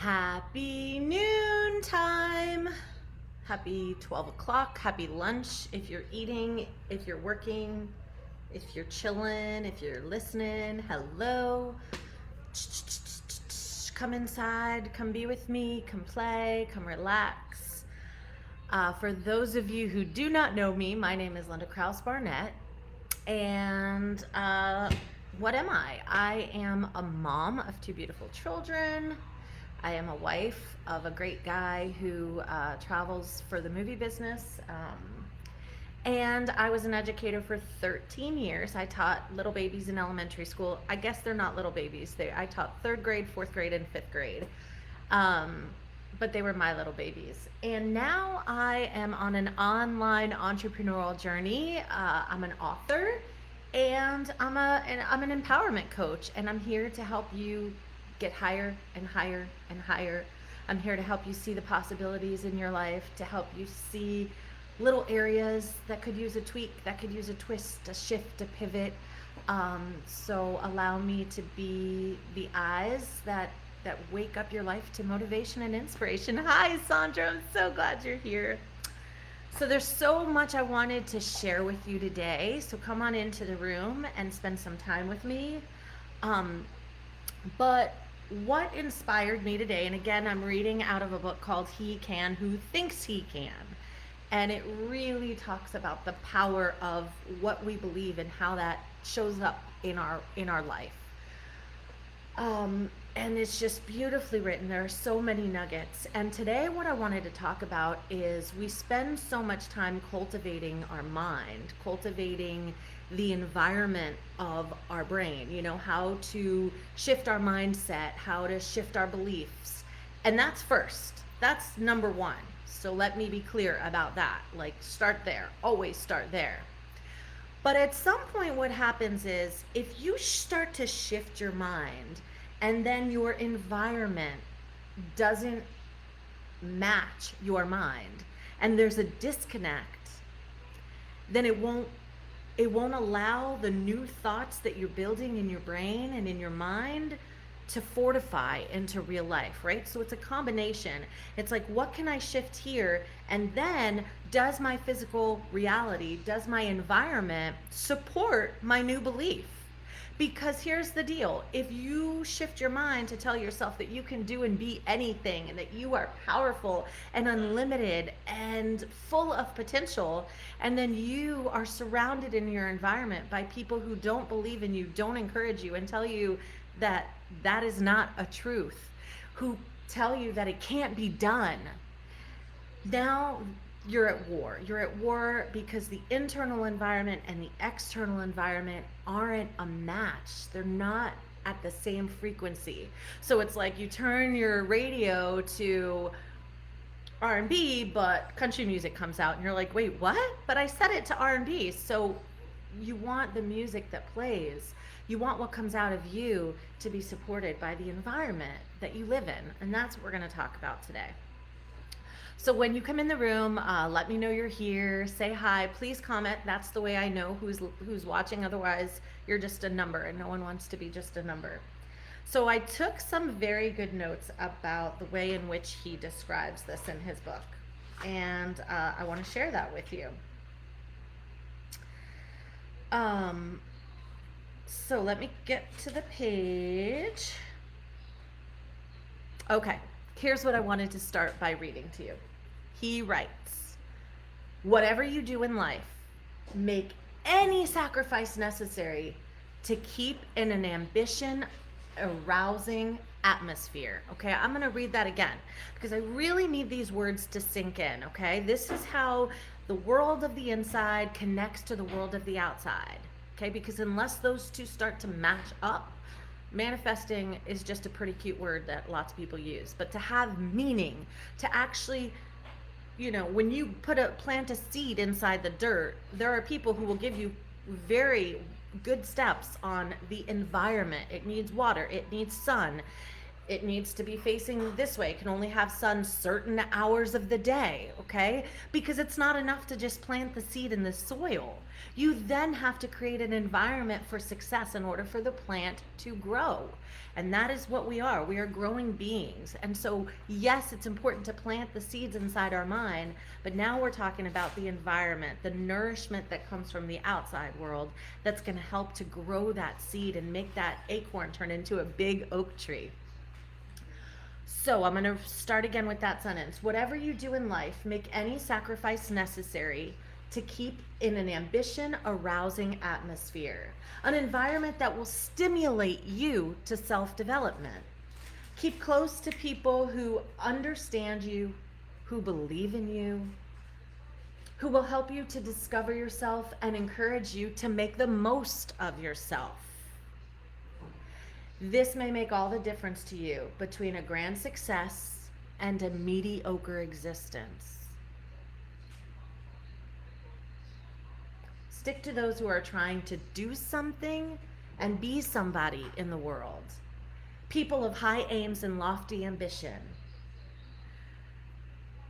Happy noon time. Happy 12 o'clock. Happy lunch. If you're eating, if you're working, if you're chilling, if you're listening, hello. Come inside, come be with me, come play, come relax. For those of you who do not know me, my name is Linda Krause Barnett. And what am I? I am a mom of two beautiful children. I am a wife of a great guy who travels for the movie business. And I was an educator for 13 years. I taught little babies in elementary school. I guess they're not little babies. I taught third grade, fourth grade, and fifth grade. But they were my little babies. And now I am on an online entrepreneurial journey. I'm an author, and I'm an empowerment coach, and I'm here to help you get higher and higher and higher. I'm here to help you see the possibilities in your life, to help you see little areas that could use a tweak, that could use a twist, a shift, a pivot. So allow me to be the eyes that wake up your life to motivation and inspiration. Hi, Sandra. I'm so glad you're here. So there's so much I wanted to share with you today. So come on into the room and spend some time with me. But what inspired me today, and again, I'm reading out of a book called He Can Who Thinks He Can. And it really talks about the power of what we believe and how that shows up in our life. And it's just beautifully written. There are so many nuggets. And today what I wanted to talk about is we spend so much time cultivating our mind, cultivating the environment of our brain, how to shift our mindset, how to shift our beliefs. And that's first. That's number one. So let me be clear about that. Start there. Always start there. But at some point what happens is if you start to shift your mind and then your environment doesn't match your mind and there's a disconnect, then it won't allow the new thoughts that you're building in your brain and in your mind to fortify into real life, right? So it's a combination. It's like, what can I shift here? And then does my physical reality, does my environment support my new belief? Because here's the deal. If you shift your mind to tell yourself that you can do and be anything and that you are powerful and unlimited and full of potential, and then you are surrounded in your environment by people who don't believe in you, don't encourage you, and tell you that that is not a truth, who tell you that it can't be done, now you're at war. You're at war because the internal environment and the external environment aren't a match. They're not at the same frequency. So it's like you turn your radio to R&B, but country music comes out and you're like, wait, what? But I set it to R&B. So you want the music that plays. You want what comes out of you to be supported by the environment that you live in. And that's what we're going to talk about today. So when you come in the room, let me know you're here. Say hi. Please comment. That's the way I know who's watching. Otherwise, you're just a number, and no one wants to be just a number. So I took some very good notes about the way in which he describes this in his book, and I want to share that with you. So let me get to the page. Okay, here's what I wanted to start by reading to you. He writes, whatever you do in life, make any sacrifice necessary to keep in an ambition arousing atmosphere. Okay, I'm going to read that again because I really need these words to sink in. Okay, this is how the world of the inside connects to the world of the outside. Okay, because unless those two start to match up, manifesting is just a pretty cute word that lots of people use. But to have meaning, to actually, when you plant a seed inside the dirt, there are people who will give you very good steps on the environment. It needs water, it needs sun, It needs to be facing this way. It can only have sun certain hours of the day, okay? Because it's not enough to just plant the seed in the soil. You then have to create an environment for success in order for the plant to grow. And that is what we are. We are growing beings. And so, yes, it's important to plant the seeds inside our mind, but now we're talking about the environment, the nourishment that comes from the outside world that's going to help to grow that seed and make that acorn turn into a big oak tree. So I'm going to start again with that sentence. Whatever you do in life, make any sacrifice necessary to keep in an ambition arousing atmosphere, an environment that will stimulate you to self-development. Keep close to people who understand you, who believe in you, who will help you to discover yourself and encourage you to make the most of yourself. This may make all the difference to you between a grand success and a mediocre existence. Stick to those who are trying to do something and be somebody in the world. People of high aims and lofty ambition.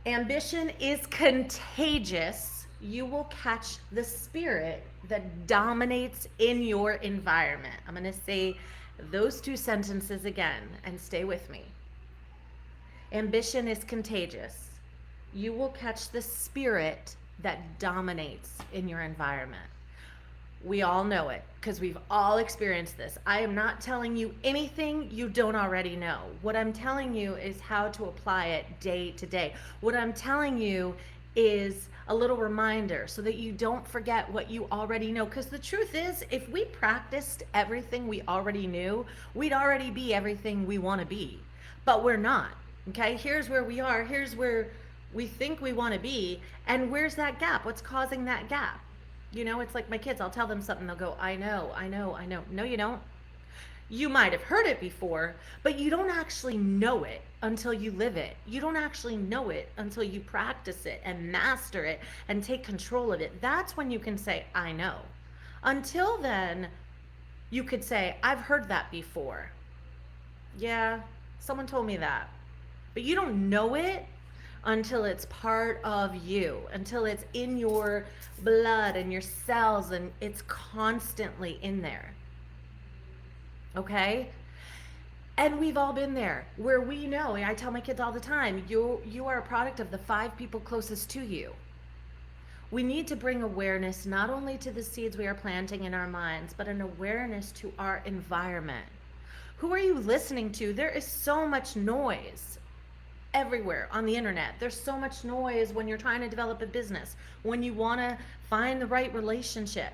Ambition is contagious. You will catch the spirit that dominates in your environment. I'm going to say those two sentences again and stay with me. Ambition is contagious. You will catch the spirit that dominates in your environment. We all know it because we've all experienced this. I am not telling you anything you don't already know. What I'm telling you is how to apply it day to day. What I'm telling you is a little reminder so that you don't forget what you already know. Because the truth is, if we practiced everything we already knew, we'd already be everything we want to be. But we're not. Okay, here's where we are. Here's where we think we want to be. And where's that gap? What's causing that gap? You know, it's like my kids. I'll tell them something. They'll go, I know. No, you don't. You might have heard it before, but you don't actually know it until you live it. You don't actually know it until you practice it and master it and take control of it. That's when you can say, I know. Until then, you could say, I've heard that before. Yeah, someone told me that. But you don't know it until it's part of you, until it's in your blood and your cells and it's constantly in there. Okay? And we've all been there where we know, and I tell my kids all the time, you are a product of the 5 people closest to you. We need to bring awareness not only to the seeds we are planting in our minds, but an awareness to our environment. Who are you listening to? There is so much noise everywhere on the internet. There's so much noise when you're trying to develop a business, when you want to find the right relationship.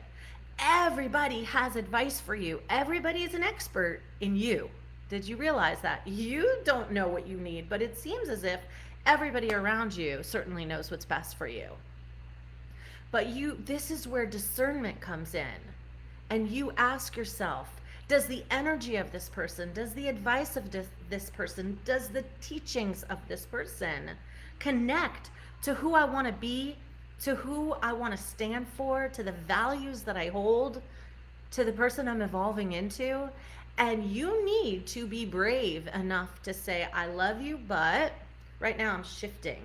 Everybody has advice for you. Everybody is an expert in you. Did you realize that? You don't know what you need, but it seems as if everybody around you certainly knows what's best for you. But this is where discernment comes in. And you ask yourself, does the energy of this person, does the advice of this person, does the teachings of this person connect to who I want to be, to who I want to stand for, to the values that I hold, to the person I'm evolving into? And you need to be brave enough to say, I love you, but right now I'm shifting.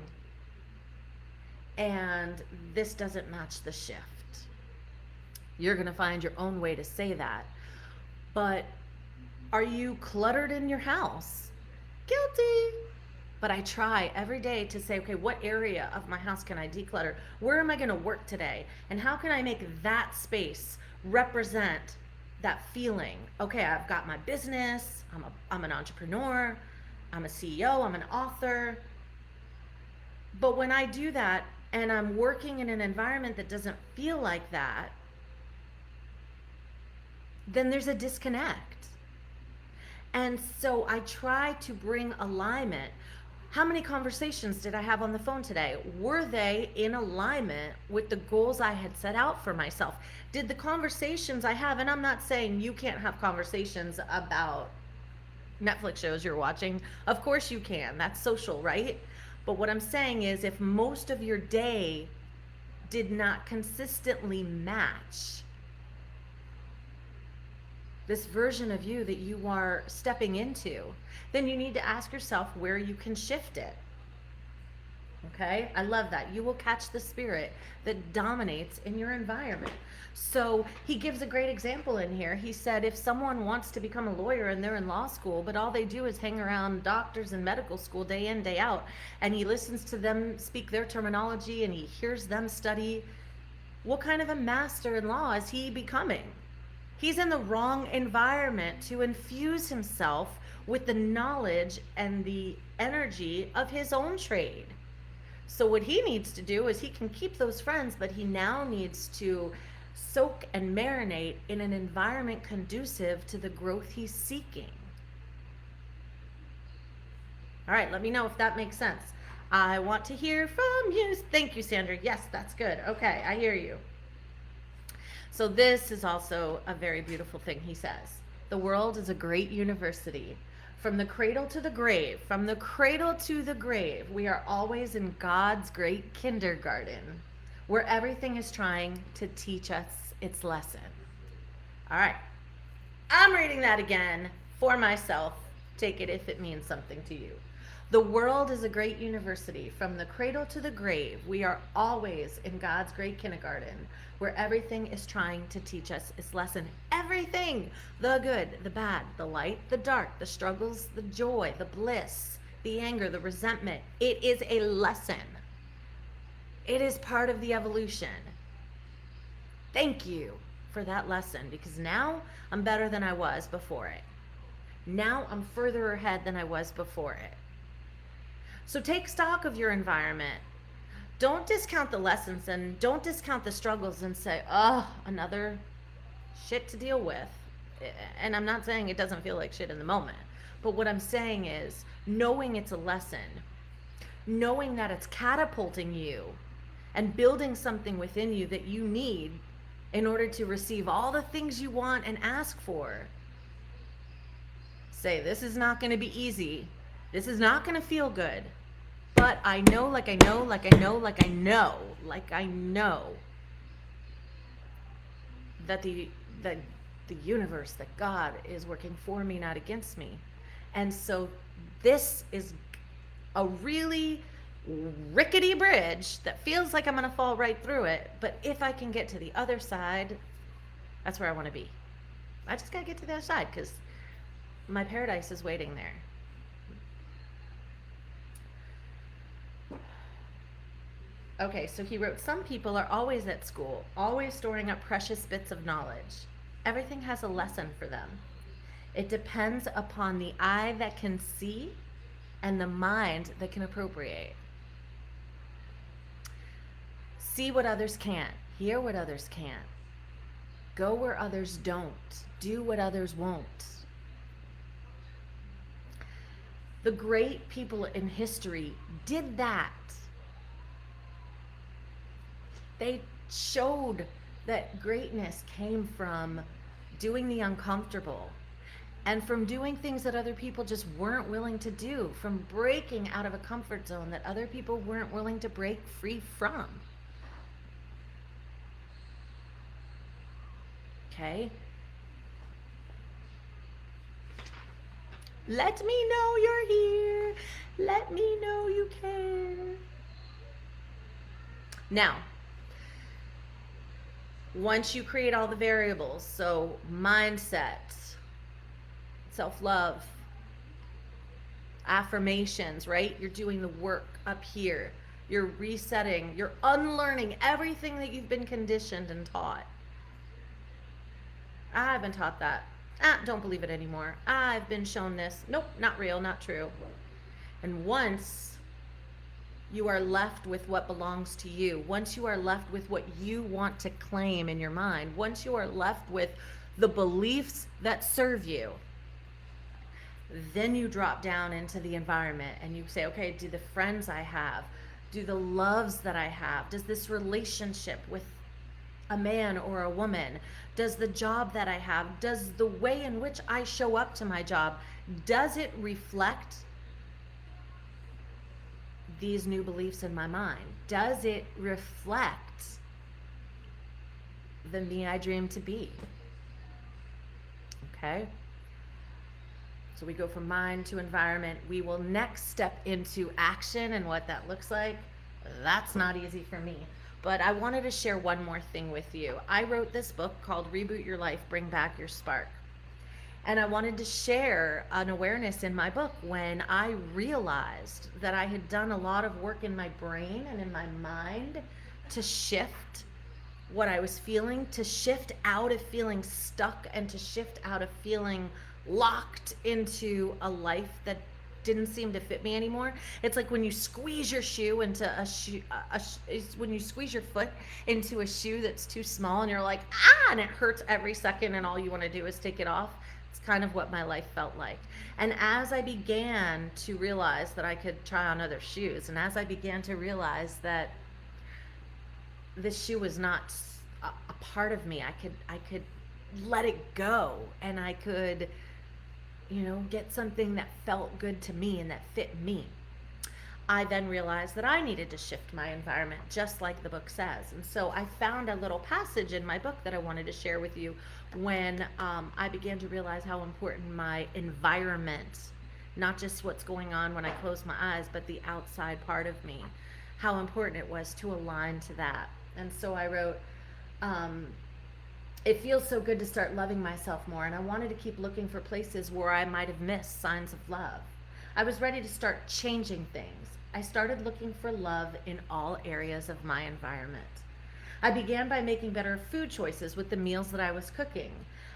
And this doesn't match the shift. You're going to find your own way to say that. But are you cluttered in your house? Guilty. But I try every day to say, okay, what area of my house can I declutter? Where am I going to work today? And how can I make that space represent that feeling? Okay, I've got my business. I'm an entrepreneur. I'm a CEO. I'm an author. But when I do that and I'm working in an environment that doesn't feel like that, then there's a disconnect. And so I try to bring alignment. How many conversations did I have on the phone today? Were they in alignment with the goals I had set out for myself? Did the conversations I have, and I'm not saying you can't have conversations about Netflix shows you're watching. Of course you can. That's social, right? But what I'm saying is if most of your day did not consistently match this version of you that you are stepping into, then you need to ask yourself where you can shift it. Okay, I love that. You will catch the spirit that dominates in your environment. So he gives a great example in here. He said, if someone wants to become a lawyer and they're in law school, but all they do is hang around doctors in medical school day in, day out, and he listens to them speak their terminology and he hears them study, what kind of a master in law is he becoming? He's in the wrong environment to infuse himself with the knowledge and the energy of his own trade. So what he needs to do is he can keep those friends, but he now needs to soak and marinate in an environment conducive to the growth he's seeking. All right, let me know if that makes sense. I want to hear from you. Thank you, Sandra. Yes, that's good. Okay, I hear you. So this is also a very beautiful thing he says. The world is a great university. From the cradle to the grave, from the cradle to the grave, we are always in God's great kindergarten, where everything is trying to teach us its lesson. All right, I'm reading that again for myself. Take it if it means something to you. The world is a great university. From the cradle to the grave, we are always in God's great kindergarten, where everything is trying to teach us its lesson. Everything, the good, the bad, the light, the dark, the struggles, the joy, the bliss, the anger, the resentment. It is a lesson. It is part of the evolution. Thank you for that lesson, because now I'm better than I was before it. Now I'm further ahead than I was before it. So take stock of your environment. Don't discount the lessons and don't discount the struggles and say, oh, another shit to deal with. And I'm not saying it doesn't feel like shit in the moment. But what I'm saying is knowing it's a lesson, knowing that it's catapulting you and building something within you that you need in order to receive all the things you want and ask for. Say, this is not going to be easy. This is not going to feel good, but I know, like I know, like I know, like I know, like I know that the universe, that God is working for me, not against me. And so this is a really rickety bridge that feels like I'm going to fall right through it. But if I can get to the other side, that's where I want to be. I just got to get to the other side because my paradise is waiting there. Okay, so he wrote, some people are always at school, always storing up precious bits of knowledge. Everything has a lesson for them. It depends upon the eye that can see and the mind that can appropriate. See what others can't, hear what others can't, go where others don't, do what others won't. The great people in history did that. They showed that greatness came from doing the uncomfortable and from doing things that other people just weren't willing to do, from breaking out of a comfort zone that other people weren't willing to break free from. Okay? Let me know you're here. Let me know you care. Now, once you create all the variables, so mindset, self-love, affirmations, right? You're doing the work up here. You're resetting, you're unlearning everything that you've been conditioned and taught. I've been taught that. Don't believe it anymore. I've been shown this. Nope, not real, not true. And once you are left with what belongs to you, once you are left with what you want to claim in your mind, once you are left with the beliefs that serve you, then you drop down into the environment and you say, okay, do the friends I have, do the loves that I have, does this relationship with a man or a woman, does the job that I have, does the way in which I show up to my job, does it reflect these new beliefs in my mind? Does it reflect the me I dream to be? Okay? So we go from mind to environment. We will next step into action and what that looks like. That's not easy for me. But I wanted to share one more thing with you. I wrote this book called Reboot Your Life, Bring Back Your Spark. And I wanted to share an awareness in my book when I realized that I had done a lot of work in my brain and in my mind to shift what I was feeling, to shift out of feeling stuck and to shift out of feeling locked into a life that didn't seem to fit me anymore. It's like when you squeeze your shoe into a shoe, when you squeeze your foot into a shoe that's too small and you're like, ah, and it hurts every second and all you want to do is take it off. It's kind of what my life felt like. And as I began to realize that I could try on other shoes, and as I began to realize that this shoe was not a part of me, I could let it go, and I could, get something that felt good to me and that fit me. I then realized that I needed to shift my environment, just like the book says. And so I found a little passage in my book that I wanted to share with you when I began to realize how important my environment, not just what's going on when I close my eyes, but the outside part of me, how important it was to align to that. And so I wrote, it feels so good to start loving myself more, and I wanted to keep looking for places where I might have missed signs of love. I was ready to start changing things. I started looking for love in all areas of my environment. I began by making better food choices with the meals that I was cooking.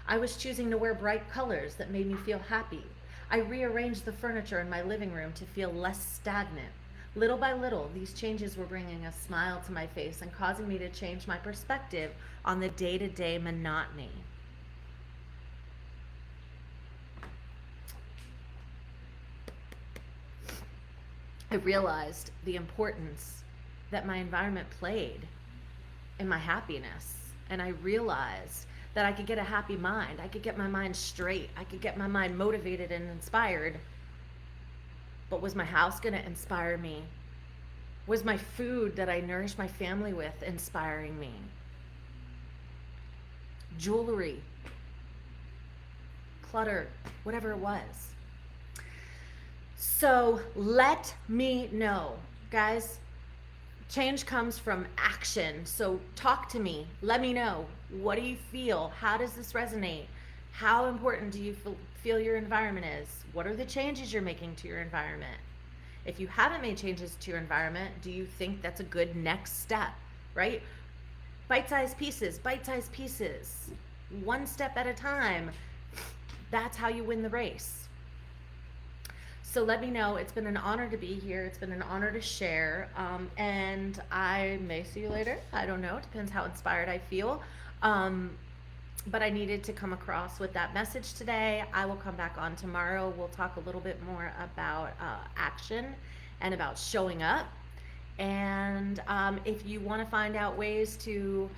I was choosing to wear bright colors that made me feel happy. I rearranged the furniture in my living room to feel less stagnant. Little by little, these changes were bringing a smile to my face and causing me to change my perspective on the day-to-day monotony. I realized the importance that my environment played in my happiness. And I realized that I could get a happy mind. I could get my mind straight. I could get my mind motivated and inspired. But was my house going to inspire me? Was my food that I nourished my family with inspiring me? Jewelry, clutter, whatever it was. So let me know, guys. Change comes from action. So talk to me. Let me know. What do you feel? How does this resonate? How important do you feel your environment is? What are the changes you're making to your environment? If you haven't made changes to your environment, do you think that's a good next step, right? Bite-sized pieces, bite-sized pieces. One step at a time. That's how you win the race. So let me know. It's been an honor to be here. It's been an honor to share. And I may see you later. I don't know. It depends how inspired I feel. But I needed to come across with that message today. I will come back on tomorrow. We'll talk a little bit more about action and about showing up. And if you want to find out ways to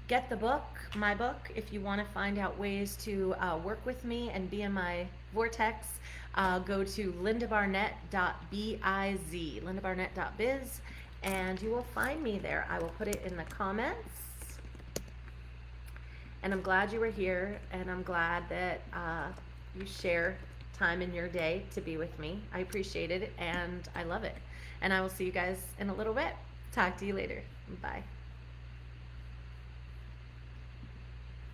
get the book, my book, if you want to find out ways to work with me and be in my vortex, go to lindabarnett.biz, lindabarnett.biz, and you will find me there. I will put it in the comments. And I'm glad you were here, and I'm glad that you share time in your day to be with me. I appreciate it, and I love it. And I will see you guys in a little bit. Talk to you later. Bye.